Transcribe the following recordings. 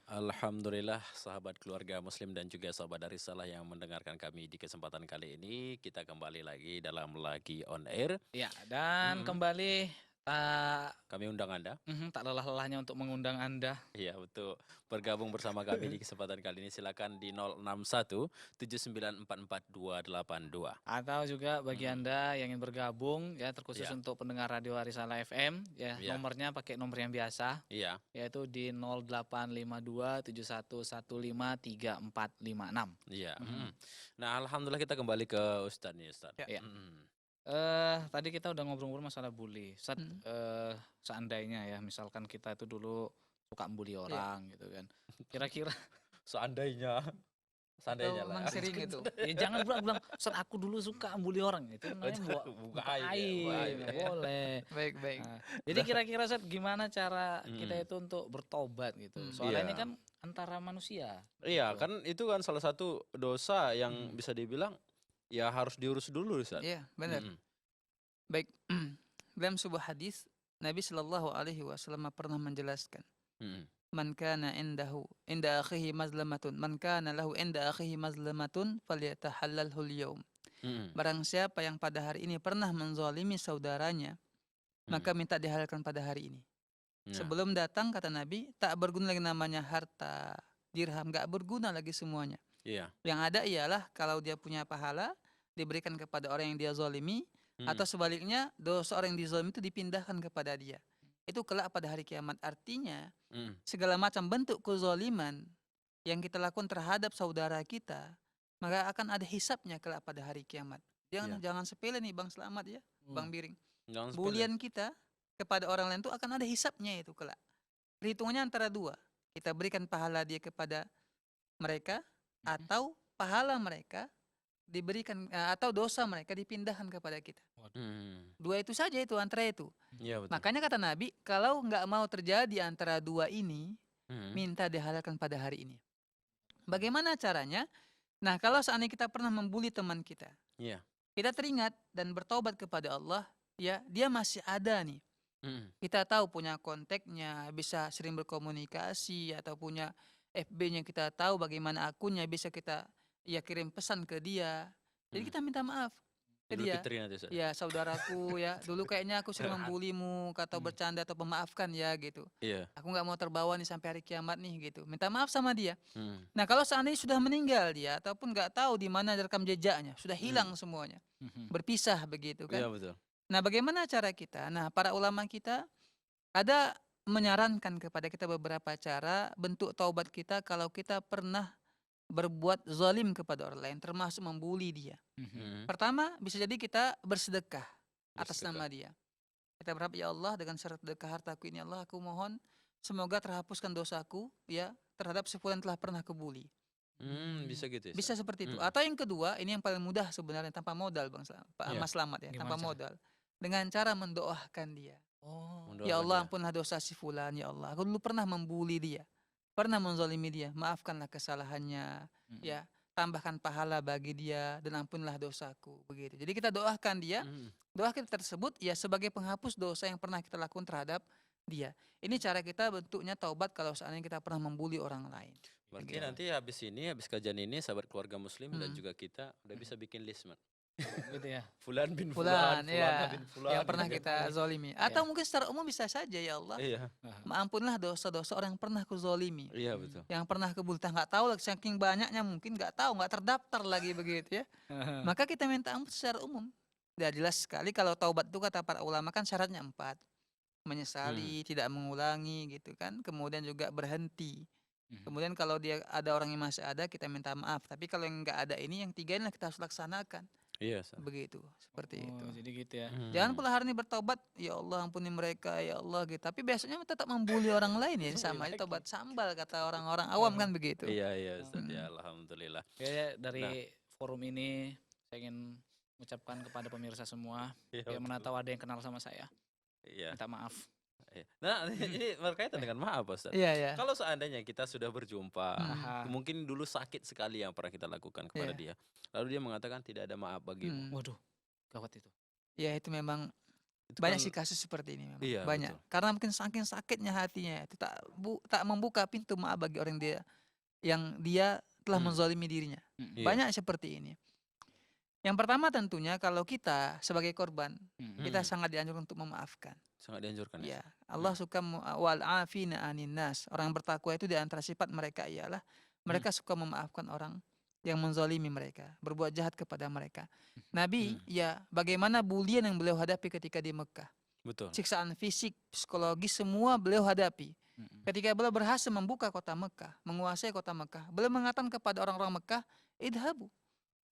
Alhamdulillah sahabat keluarga muslim dan juga sahabat dari salah yang mendengarkan kami di kesempatan kali ini. Kita kembali lagi dalam Lagi On Air. Ya, dan Mhm, kembali tak kami undang Anda. tak lelah-lelahnya untuk mengundang Anda Iya betul. Bergabung bersama kami di kesempatan kali ini silakan di 061 282. atau juga bagi Mhm, Anda yang ingin bergabung ya terkhusus iya, untuk pendengar Radio Arisala FM ya iya, nomornya pakai nomor yang biasa iya, yaitu di 085271153456. iya. Mhm. Nah, alhamdulillah kita kembali ke Ustadz nih, Ustadz. Ya. Mhm, Tadi kita udah ngobrol-ngobrol masalah bully. Mhm, Seandainya ya misalkan kita itu dulu suka bully iya. orang gitu kan. Kira-kira seandainya, seandainya Atau lah emang ya. sering itu? ya jangan bilang, "Ustaz aku dulu suka bully orang." Itu Oh, namanya jangan buka buka aib ya, buka aib, aib nggak ya. boleh. Baik baik. Nah, jadi kira-kira Ustaz gimana cara kita Mhm, itu untuk bertobat gitu? Soalnya ini iya. kan antara manusia Iya, gitu. kan itu kan salah satu dosa yang Mhm. bisa dibilang, ya harus diurus dulu, Ustaz. Iya, benar. Mhm, Baik. Dalam sebuah hadis Nabi Shallallahu alaihi wasallam pernah menjelaskan, mhm, "Man kana inda akhihi mazlamatun, man kana lahu inda akhihi mazlamatun falyatahallalhu al-yaum." mhm, Barang siapa yang pada hari ini pernah menzalimi saudaranya, mhm. maka minta dihalalkan pada hari ini. Nah, Sebelum datang kata Nabi, tak berguna lagi namanya harta, dirham, gak berguna lagi semuanya. iya, Yang ada ialah kalau dia punya pahala diberikan kepada orang yang dia zalimi, atau mhm, sebaliknya dosa orang yang dizalimi itu dipindahkan kepada dia. Itu kelak pada hari kiamat. Artinya mhm, segala macam bentuk kezaliman yang kita lakukan terhadap saudara kita, maka akan ada hisapnya kelak pada hari kiamat. Jangan iya, jangan sepele nih Bang Selamat ya, Hmm. Bang Biring. jangan sepele. Bulian kita kepada orang lain itu akan ada hisapnya itu kelak. Perhitungannya antara dua. Kita berikan pahala dia kepada mereka, Mhm. atau pahala mereka diberikan, atau dosa mereka dipindahkan kepada kita. Waduh. Mhm, Dua itu saja, itu antara itu. iya betul. Makanya kata Nabi, kalau nggak mau terjadi antara dua ini, Mhm, minta dihalalkan pada hari ini. Bagaimana caranya? Nah, kalau seandainya kita pernah membuli teman kita, iya, kita teringat dan bertobat kepada Allah, ya dia masih ada nih. mhm, Kita tahu punya kontaknya, bisa sering berkomunikasi, atau punya FB-nya, kita tahu bagaimana akunnya, bisa kita ya kirim pesan ke dia. Jadi mhm. kita minta maaf ke Idul dia. Fitri nanti, Ustaz. Ya saudaraku ya, dulu kayaknya aku sering membulimu, kata Hmm. bercanda, atau pemaafkan ya gitu. Iya, Aku nggak mau terbawa nih sampai hari kiamat nih gitu. Minta maaf sama dia. mhm, Nah kalau seandainya sudah meninggal dia, ataupun nggak tahu di mana rekam jejaknya, sudah hilang mhm, semuanya, Mhm. berpisah begitu kan. iya betul. Nah bagaimana cara kita? Nah para ulama kita ada menyarankan kepada kita beberapa cara bentuk taubat kita kalau kita pernah berbuat zalim kepada orang lain, termasuk membuli dia. Mhm. Mhm, Pertama, bisa jadi kita bersedekah atas bersedekah. nama dia. Kita berharap, ya Allah, dengan syarat sedekah hartaku ini, Allah, aku mohon semoga terhapuskan dosaku ya terhadap si fulan telah pernah kebuli. Bisa gitu ya, Bisa Ustaz? seperti itu. Mhm, Atau yang kedua, ini yang paling mudah sebenarnya, tanpa modal Bang iya, Mas Slamet ya, Gimana tanpa cara? modal. Dengan cara mendoakan dia. Oh. Ya mendoakan Allah, dia. ampunlah dosa si fulan, ya Allah. Aku dulu pernah membuli dia, pernah menzalimi dia. Maafkanlah kesalahannya, Mhm. ya. Tambahkan pahala bagi dia dan ampunlah dosaku, begitu. Jadi kita doakan dia, Mhm, doa kita tersebut ya sebagai penghapus dosa yang pernah kita lakukan terhadap dia. Ini cara kita bentuknya taubat kalau seandainya kita pernah membuli orang lain. berarti Begitu. nanti habis ini, habis kajian ini sahabat keluarga muslim dan Hmm. juga kita udah Mhm. bisa bikin list, Man. Gitu ya. Fulan bin fulan, Fulan, fulana ya, bin yang fulan gitu pernah kan. kita zolimi. Ya. Atau mungkin secara umum bisa saja, ya Allah, Iya, Aha. ampunlah dosa-dosa orang yang pernah kuzolimi, iya Hmm. betul. yang pernah kebultah, nggak tahu lagi, saking banyaknya mungkin nggak tahu, nggak terdaftar lagi begitu ya. Maka kita minta ampun secara umum. Ya jelas sekali kalau taubat itu kata para ulama kan syaratnya 4. Mhm, Menyesali, tidak mengulangi gitu kan. Kemudian juga berhenti. Mhm. Kemudian kalau dia ada orang yang masih ada, kita minta maaf. Tapi kalau yang nggak ada ini, yang tiga ini kita harus laksanakan. iya, Ustaz. Begitu, seperti itu. Oh, jadi gitu ya. Jangan Mhm. pula hari ini bertobat, ya Allah ampuni mereka, ya Allah gitu. Tapi biasanya tetap membuli orang lain, ya Ini sama aja lagi. tobat sambal kata orang-orang awam kan begitu. Iya, iya Ustaz, ya Mm. alhamdulillah. Kayaknya dari Nah, forum ini saya ingin mengucapkan kepada pemirsa semua iya yang mana betul. tahu ada yang kenal sama saya, Iya, minta maaf. iya. Nah, ini berkaitan dengan maaf, Ustaz. Iya ya. Kalau seandainya kita sudah berjumpa, Mm. Aha. mungkin dulu sakit sekali yang pernah kita lakukan kepada Iya. dia. Lalu dia mengatakan tidak ada maaf bagimu. Mm. Waduh, gawat itu. Ya itu memang Itu Banyak kan sih kasus seperti ini memang, iya banyak. betul. Karena mungkin saking sakitnya hatinya itu tak membuka pintu maaf bagi orang yang dia telah Hmm, menzalimi dirinya. Mm-mm. iya. Banyak seperti ini. Yang pertama tentunya kalau kita sebagai korban, Mm-mm. kita Hmm, sangat dianjurkan untuk memaafkan. sangat dianjurkan ya. Ya, Allah Hmm, suka wal afina anin nas. Orang bertakwa itu di antara sifat mereka ialah hmm, mereka suka memaafkan orang yang menzalimi mereka, berbuat jahat kepada mereka. Nabi, hmm, ya, bagaimana bulian yang beliau hadapi ketika di Mekah. betul. Siksaan fisik, psikologis semua beliau hadapi. Mm-mm. Ketika beliau berhasil membuka kota Mekah, menguasai kota Mekah, beliau mengatakan kepada orang-orang Mekah, idhabu,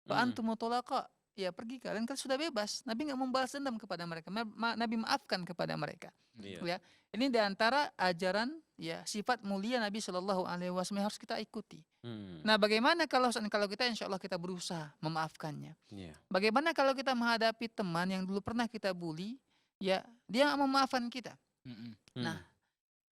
fa Hmm, antum mutlaqa. Ya pergi kalian kan sudah bebas. Nabi nggak membalas dendam kepada mereka. Nabi maafkan kepada mereka. iya. Ya, ini diantara ajaran ya sifat mulia Nabi Shallallahu Alaihi Wasallam yang harus kita ikuti. Hmm, Nah, bagaimana kalau kita insya Allah kita berusaha memaafkannya? iya. Bagaimana kalau kita menghadapi teman yang dulu pernah kita bully, ya dia nggak memaafkan kita. Mm-mm. Hmm, Nah,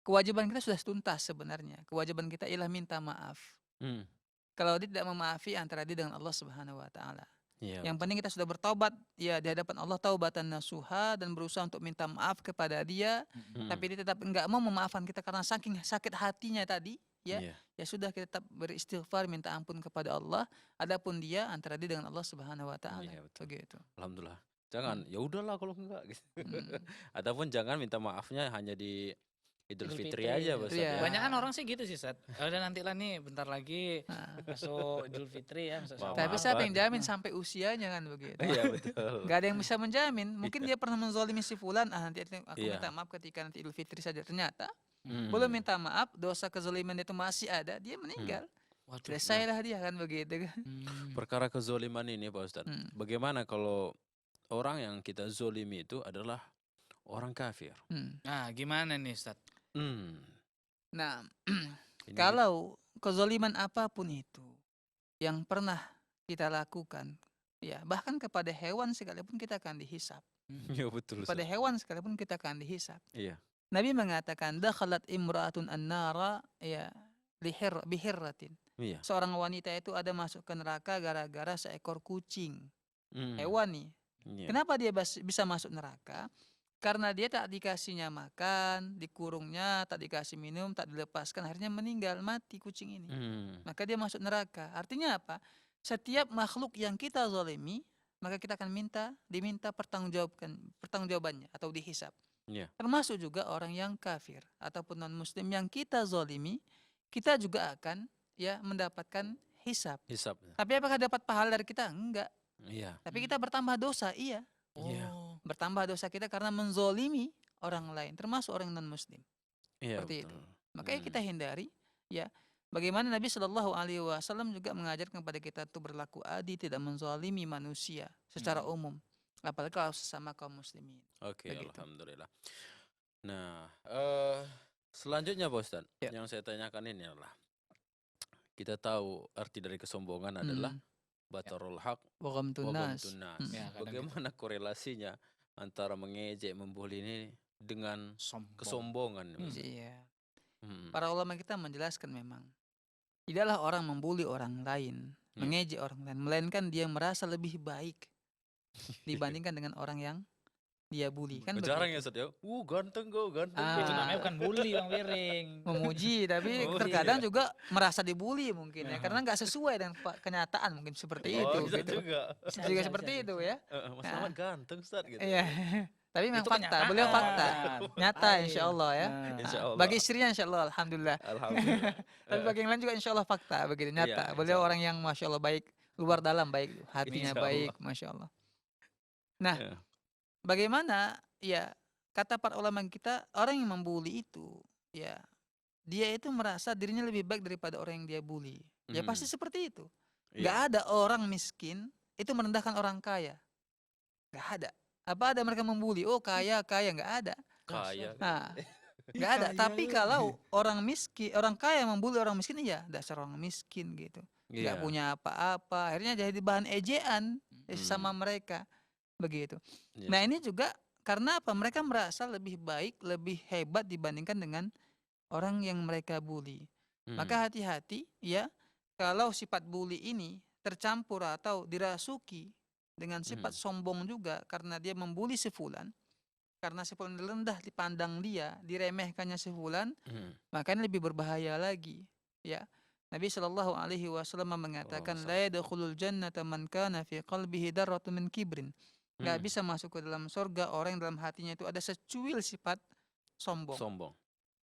kewajiban kita sudah tuntas sebenarnya. Kewajiban kita ialah minta maaf. hmm, Kalau dia tidak memaafi antara dia dengan Allah Subhanahu Wa Taala. iya Yang betul. penting kita sudah bertobat ya di hadapan Allah taubatan nasuha dan berusaha untuk minta maaf kepada dia, Mm-mm. tapi dia tetap enggak mau memaafkan kita karena saking sakit hatinya tadi, ya. Iya. Ya sudah kita tetap beristighfar minta ampun kepada Allah, adapun dia antara dia dengan Allah Subhanahu wa taala. Iya betul. Begitu. Alhamdulillah. Hmm. Jangan, ya udahlah kalau enggak gitu. Hmm. Ataupun jangan minta maafnya hanya di Idul Idul Fitri Fitri, aja, Idul Pak Iya. Ustadz ya. Banyakan orang sih gitu sih, Sat. Udah nanti lah nih, bentar lagi Nah, masuk Idul Fitri ya, masuk Maaf, tapi Syawal. siapa Pak. yang jamin sampai usianya kan begitu. Iya betul. Gak ada yang bisa menjamin. Mungkin dia pernah menzalimi si fulan, nanti aku Iya. minta maaf ketika nanti Idul Fitri saja. Ternyata Hmm, belum minta maaf, dosa kezaliman itu masih ada, dia meninggal. Waduh. Selesailah dia kan begitu kan. perkara kezoliman ini Pak Ustadz. Hmm. Bagaimana kalau orang yang kita zolimi itu adalah orang kafir? Hmm. Nah, gimana nih, Sat? Hmm. Nah, Ini kalau kezaliman apapun itu yang pernah kita lakukan, ya bahkan kepada hewan sekalipun kita akan dihisap. ya betul. Kepada Ustadz. hewan sekalipun kita akan dihisap. Iya. Nabi mengatakan dakhalat imra'atun an-nara ya bihirratin. Iya. Seorang wanita itu ada masuk ke neraka gara-gara seekor kucing. Hmm, Hewan nih. iya. Kenapa dia bisa masuk neraka? Karena dia tak dikasihnya makan, dikurungnya, tak dikasih minum, tak dilepaskan, akhirnya meninggal, mati kucing ini. Hmm, Maka dia masuk neraka. Artinya apa? Setiap makhluk yang kita zalimi, maka kita akan diminta pertanggungjawabannya atau dihisap. iya. Termasuk juga orang yang kafir ataupun non muslim yang kita zalimi, kita juga akan ya mendapatkan hisap. Hisap. Tapi apakah dapat pahala dari kita? Enggak. Iya. Tapi kita bertambah dosa, iya. Iya. Oh. Bertambah dosa kita karena menzolimi orang lain, termasuk orang non muslim. Iya Seperti betul. Makanya Hmm. kita hindari, ya. Bagaimana Nabi Shallallahu Alaihi Wasallam juga mengajarkan kepada kita untuk berlaku adil, tidak menzalimi manusia secara umum, apalagi kalau sesama kaum muslimin. Oke, Begitu. alhamdulillah. Nah, selanjutnya Pak Ustadz, Ya. yang saya tanyakan ini adalah kita tahu arti dari kesombongan adalah batarul haq Wagam wa tunas. ghamtun nas. Ya, kadang Bagaimana korelasinya antara mengejek, membuli ini dengan Sombong. kesombongan? Pak Ustadz? Iya. Hmm, Para ulama kita menjelaskan memang tidaklah orang membuli orang lain, Ya. mengejek orang lain, melainkan dia merasa lebih baik dibandingkan dengan orang yang dia bully kan Jarang begitu. ya Ustadz ya. Ganteng kau, ganteng. Ah. Itu namanya bukan bully, Bang Wiring. Memuji tapi Oh, terkadang iya. juga merasa dibully mungkin ya karena nggak sesuai dengan kenyataan mungkin seperti itu bisa gitu. juga. Bisa, Juga bisa, seperti bisa, itu bisa. ya. Mas Ahmad ganteng Ustadz gitu. Iya. Tapi memang Itu fakta, beliau fakta. kenyataan. Nyata Ayo. insya Allah ya. Nah. Insya Allah. Bagi istrinya insya Allah alhamdulillah. Alhamdulillah. Tapi bagi yang lain juga insya Allah fakta begitu nyata. Iya, insya Beliau Allah. orang yang masya Allah baik, luar dalam baik, hatinya Insya Allah. baik, masya Allah. Nah, Ya. bagaimana ya kata para ulama kita orang yang membuli itu ya dia itu merasa dirinya lebih baik daripada orang yang dia bully. Ya pasti Hmm, seperti itu. iya. Gak ada orang miskin itu merendahkan orang kaya. Gak ada. Apa ada mereka membuli? Oh kaya nggak ada. Kaya. Nah, nggak ada. Tapi kalau orang miskin, orang kaya membuli orang miskin, iya dasar orang miskin gitu. Nggak Iya. punya apa-apa. Akhirnya jadi bahan ejaan sama Hmm. mereka begitu. Iya. Nah ini juga karena apa? Mereka merasa lebih baik, lebih hebat dibandingkan dengan orang yang mereka bully. Hmm. Maka hati-hati ya kalau sifat bully ini tercampur atau dirasuki dengan sifat sombong juga karena dia membuli si fulan, karena si fulan rendah dipandang dia, diremehkannya si fulan, Hmm. makanya lebih berbahaya lagi. Ya. Nabi Shallallahu alaihi wasallam Oh, mengatakan masalah. la yadkhulul jannata man kana fi qalbihi darratun min kibrin. Nggak Hmm. bisa masuk ke dalam surga orang yang dalam hatinya itu ada secuil sifat sombong. Sombong.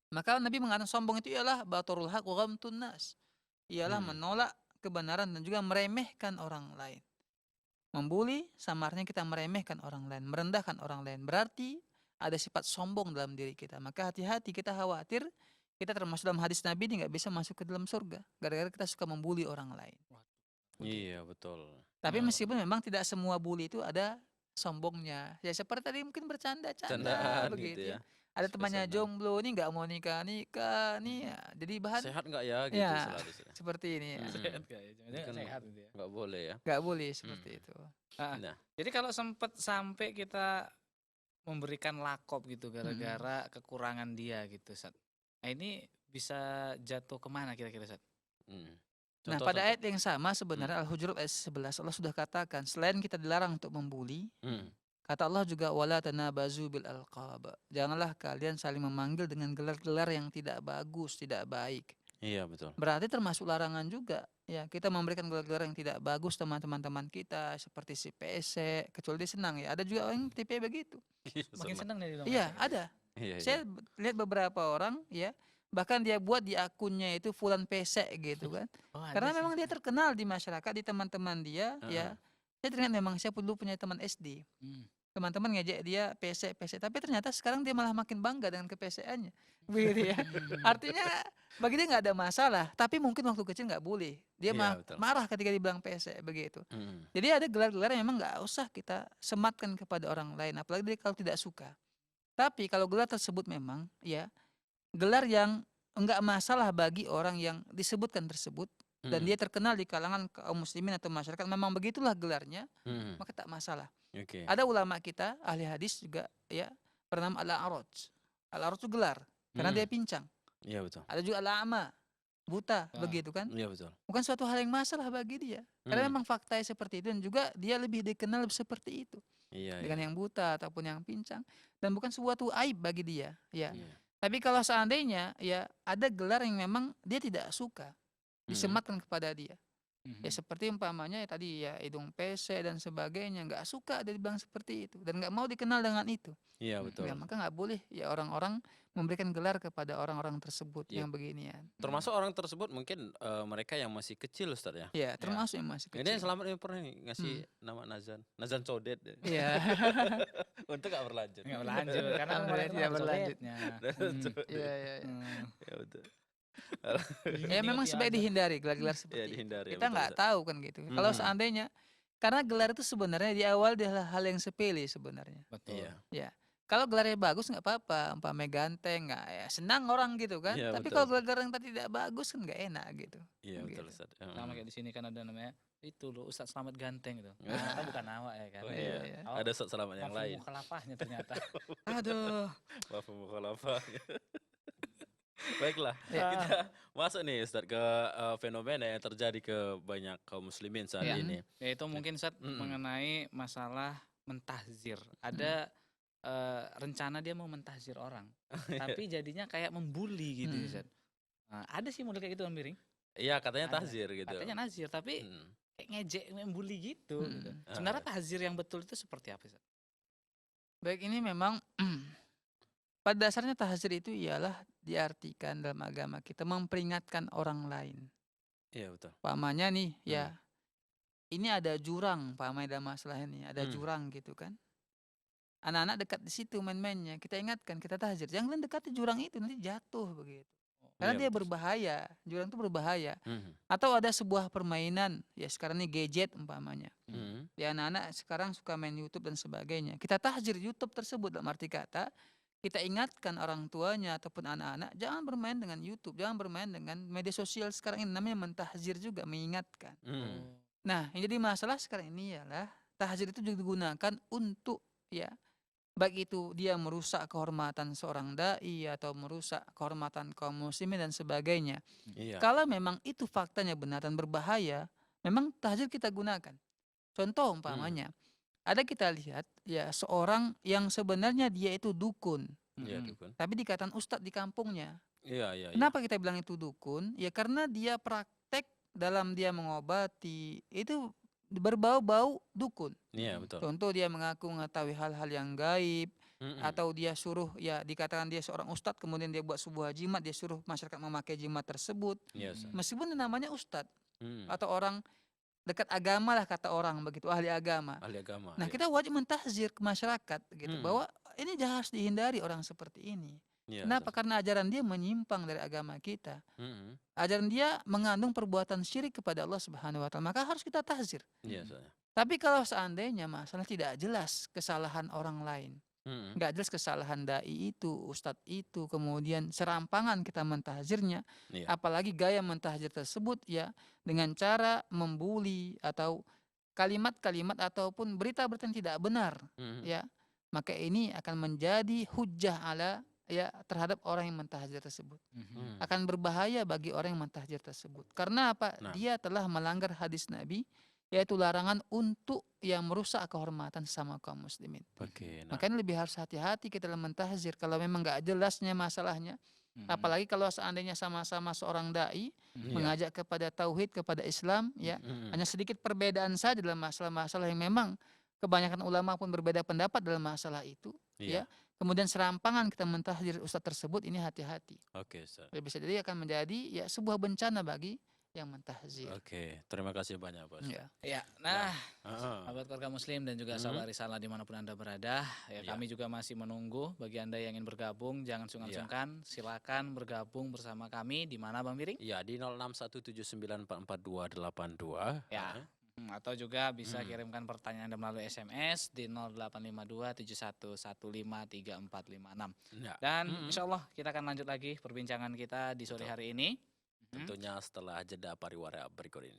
Maka Nabi mengatakan sombong itu ialah batarul haq wa ghamtun nas. Ialah Hmm. menolak kebenaran dan juga meremehkan orang lain. Membuli sama artinya kita meremehkan orang lain, merendahkan orang lain. Berarti ada sifat sombong dalam diri kita. Maka hati-hati, kita khawatir kita termasuk dalam hadis Nabi ini nggak bisa masuk ke dalam surga gara-gara kita suka membuli orang lain. Iya, betul. Tapi Oh. meskipun memang tidak semua bully itu ada sombongnya. Ya seperti tadi mungkin bercanda-canda Candaan gitu begitu ya. ya. Ada Supaya temannya senang. jomblo nih nggak mau nikah nih ya. Jadi bahan Sehat nggak ya gitu ya selalu. seperti ini ya. Hmm. Sehat kayaknya. Ini Jangan-jangan kan sehat gitu ya. nggak boleh ya. Nggak boleh seperti Hmm. itu. Ah, Nah, jadi kalau sempat sampai kita memberikan lakop gitu gara-gara kekurangan dia gitu, Sat. Nah, ini bisa jatuh kemana kira-kira, Sat? hmm. Nah, Contoh, pada contoh. ayat yang sama sebenarnya Al-Hujurat ayat 11 Allah sudah katakan selain kita dilarang untuk membuli, Hmm. kata Allah juga wala tanabazu bil alqab. Janganlah kalian saling memanggil dengan gelar-gelar yang tidak bagus, tidak baik. Iya, betul. Berarti termasuk larangan juga ya kita memberikan gelar-gelar yang tidak bagus teman-teman kita seperti si PC, kecuali dia senang ya. Ada juga orang yang tipe begitu. Makin Senang. senang nih bilang Iya, PC. ada. Iya, iya. Saya lihat beberapa orang ya, bahkan dia buat di akunnya itu fulan PC gitu kan. Oh, ada Karena sih. memang dia terkenal di masyarakat, di teman-teman dia ya. Heeh. Saya teringat memang saya dulu punya teman SD. Hmm. Teman-teman ngejek dia PC, tapi ternyata sekarang dia malah makin bangga dengan ke-PC-annya. Begitu ya. Artinya bagi dia nggak ada masalah, tapi mungkin waktu kecil nggak boleh. Dia Iya, betul. marah ketika dibilang PC begitu. Hmm. Jadi ada gelar-gelar yang memang nggak usah kita sematkan kepada orang lain, apalagi dia kalau tidak suka. Tapi kalau gelar tersebut memang ya gelar yang enggak masalah bagi orang yang disebutkan tersebut dan Hmm. dia terkenal di kalangan kaum muslimin atau masyarakat memang begitulah gelarnya, Hmm. maka tak masalah. Oke. Ada ulama kita ahli hadis juga ya bernama Al-A'raj. Al-A'raj itu gelar karena Hmm. dia pincang. Iya, betul. Ada juga Al-A'ma, buta Ah. begitu kan. Iya, betul. Bukan suatu hal yang masalah bagi dia. Karena Hmm. memang faktanya seperti itu dan juga dia lebih dikenal seperti itu Iya, dengan iya. yang buta ataupun yang pincang dan bukan suatu aib bagi dia ya. Iya. Tapi kalau seandainya ya ada gelar yang memang dia tidak suka Hmm. disematkan kepada dia. Mhm. Ya seperti umpamanya ya tadi ya hidung PC dan sebagainya nggak suka dia dibilang seperti itu dan nggak mau dikenal dengan itu. Iya, betul. Ya maka nggak boleh ya orang-orang memberikan gelar kepada orang-orang tersebut Iya. yang beginian. Termasuk orang tersebut mungkin mereka yang masih kecil, Ustaz ya. Ya termasuk yang masih Ini yang kecil. selamat ini pernah nih ngasih nama Nazan. Nazan Codet. Iya. Untuk gak berlanjut. Nggak berlanjut karena Alhamdulillah tidak berlanjut. Nazan Hmm. Codet. Iya iya. Iya. Hmm. Ya, betul. Ya memang sebaiknya dihindari gelar-gelar Ya, seperti itu. dihindari. Kita nggak tahu kan gitu. Kalau Hmm. seandainya karena gelar itu sebenarnya di awal adalah hal yang sepele sebenarnya. Betul. Iya. Ya. Kalau gelarnya bagus nggak apa-apa, umpamanya ganteng nggak ya senang orang gitu kan. Iya, Tapi betul. kalau gelar-gelar yang tadi tidak bagus kan nggak enak gitu. Iya, betul, Gitu. Ustaz. Sama kayak di sini kan ada namanya itu loh Ustadz Selamat Ganteng gitu. Iya. Nah, bukan awak ya kan. Oh, Iya, iya. iya. Awak Ada Ustaz selamat yang mafhum lain. mukhalafahnya ternyata. Aduh. Maaf mukhalafah. Baiklah, Ya. kita masuk nih Ustaz ke fenomena yang terjadi ke banyak kaum muslimin saat Iya. ini. Yaitu mungkin Sat Mm-mm. mengenai masalah mentahzir. Ada rencana dia mau mentahzir orang, tapi jadinya kayak membuli gitu Hmm. Sat. Nah, ada sih model kayak gitu Miring. Iya, katanya Ada. tahzir gitu. Katanya nazir tapi Hmm. kayak ngejek membuli gitu. Hmm. Gitu. Ah. Sebenarnya tahzir yang betul itu seperti apa Sat? Baik ini memang pada dasarnya tahzir itu ialah diartikan dalam agama kita memperingatkan orang lain. Iya, betul. Pamannya nih ya ini ada jurang pamannya dalam masalah ini ada Hmm. jurang gitu kan. Anak-anak dekat di situ main-mainnya kita ingatkan kita tahzir jangan dekati jurang itu nanti jatuh begitu. Karena Iya, dia betul. berbahaya, jurang itu berbahaya. Mhm. Atau ada sebuah permainan, ya sekarang ini gadget umpamanya. Mhm. Ya anak-anak sekarang suka main YouTube dan sebagainya. Kita tahzir YouTube tersebut dalam arti kata, kita ingatkan orang tuanya ataupun anak-anak jangan bermain dengan YouTube, jangan bermain dengan media sosial sekarang ini namanya mentahzir juga, mengingatkan. Mhm. Nah, yang jadi masalah sekarang ini ialah tahzir itu juga digunakan untuk ya baik itu dia merusak kehormatan seorang dai atau merusak kehormatan kaum muslimin dan sebagainya. Iya. Kalau memang itu faktanya benar dan berbahaya, memang tahzir kita gunakan. Contoh umpamanya, ada kita lihat ya seorang yang sebenarnya dia itu dukun, Iya, Mm-mm. dukun. tapi dikatakan ustadz di kampungnya. Iya, iya, iya. Kenapa kita bilang itu dukun? Ya karena dia praktek dalam dia mengobati itu berbau-bau dukun. Iya, betul. Contoh dia mengaku mengetahui hal-hal yang gaib, Mm-mm. atau dia suruh ya dikatakan dia seorang ustadz kemudian dia buat sebuah jimat, dia suruh masyarakat memakai jimat tersebut. Iya, Ustaz. Meskipun namanya ustadz Mm. atau orang dekat agama lah kata orang begitu, ahli agama. Ahli agama. Nah, iya. kita wajib mentahzir ke masyarakat gitu bahwa ini harus dihindari orang seperti ini. Iya, Kenapa? Ustaz. Karena ajaran dia menyimpang dari agama kita. Mm-mm. Ajaran dia mengandung perbuatan syirik kepada Allah Subhanahu wa taala. Maka harus kita tahzir. Iya, Ustaz. Tapi kalau seandainya masalah tidak jelas kesalahan orang lain, Mm-mm. nggak jelas kesalahan dai itu, ustadz itu, kemudian serampangan kita mentahzirnya, Iya. apalagi gaya mentahzir tersebut ya dengan cara membuli atau kalimat-kalimat ataupun berita-berita yang tidak benar, Mm-mm. ya, maka ini akan menjadi hujjah ala ya terhadap orang yang mentahzir tersebut. Mm. Akan berbahaya bagi orang yang mentahzir tersebut. Karena apa? Nah. Dia telah melanggar hadis Nabi, yaitu larangan untuk yang merusak kehormatan sama kaum muslimin. Oke, nah. Makanya lebih harus hati-hati kita dalam mentahzir kalau memang nggak jelasnya masalahnya. Mm-mm. Apalagi kalau seandainya sama-sama seorang dai Iya. mengajak kepada tauhid, kepada Islam, ya Mm-mm. hanya sedikit perbedaan saja dalam masalah-masalah yang memang kebanyakan ulama pun berbeda pendapat dalam masalah itu, Iya. ya. Kemudian serampangan kita mentahzir ustadz tersebut, ini hati-hati. Oke, Ustaz. Bisa jadi akan menjadi ya sebuah bencana bagi yang mentahzir. Oke, terima kasih banyak, Bos. Ya. Ya, nah, Heeh. sahabat keluarga muslim dan juga sahabat risalah dimanapun Anda berada, ya Iya. kami juga masih menunggu bagi Anda yang ingin bergabung, jangan sungkan-sungkan, silakan bergabung bersama kami di mana Bang Biring? Iya, di 0617944282. Ya. Atau juga bisa Hmm. kirimkan pertanyaan Anda melalui SMS di 085271534536. Nah, Dan Mm-mm. insya Allah kita akan lanjut lagi perbincangan kita di sore Betul. hari ini. tentunya setelah jeda pariwara berikut ini.